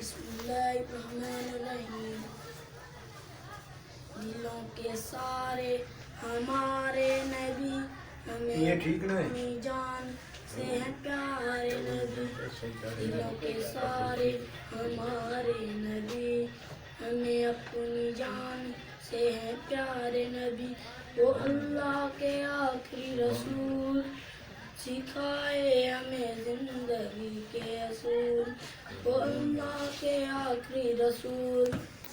بسم اللہ الرحمن الرحیم۔ دلوں کے سارے ہمارے نبی، ہمیں اپنی جان سے ہیں پیارے نبی۔ دلوں کے سارے ہمارے نبی، ہمیں اپنی جان سے ہیں پیارے نبی۔ وہ اللہ کے آخری رسول، سکھائے ہمیں زندگی کے اصول۔ وہ اللہ کے آخری رسول،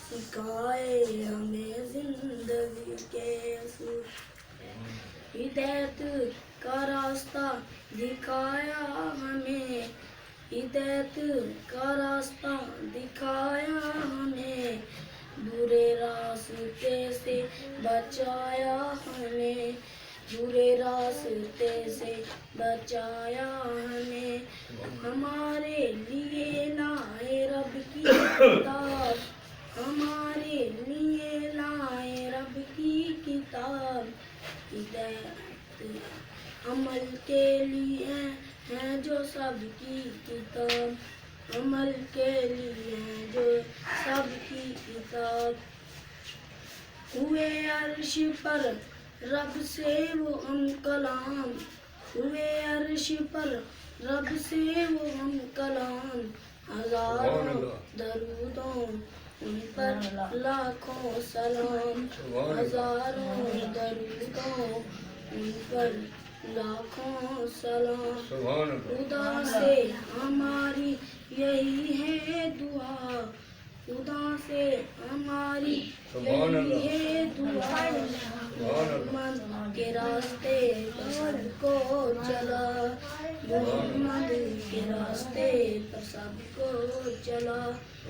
سکھائے ہمیں زندگی کے اصول۔ ہدایت کا راستہ دکھایا ہمیں، ہدایت کا راستہ دکھایا ہمیں، برے راستے سے بچایا ہمیں، برے راستے سے بچایا ہمیں۔ ہمارے لیے لائے رب کی کتاب، ہمارے لیے لائے رب کی کتاب۔ ہدایت عمل کے لیے ہے جو سب کی کتاب، عمل کے لیے ہے جو سب کی کتاب۔ ہوئے عرش پر رب سے وہ ہم کلام، ہوئے عرش پر رب سے وہ ہم کلام۔ ہزاروں درودوں ان پر لاکھوں سلام، ہزاروں درودوں ان پر لاکھوں سلام۔ خدا سے ہماری یہی ہے دعا، خدا سے ہماری یہی ہے دعا۔ محمد کے راستے پر سب کو چلا، محمد کے راستے پر سب کو چلا،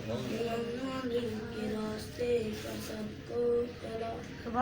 محمد کے راستے پر سب کو چلا۔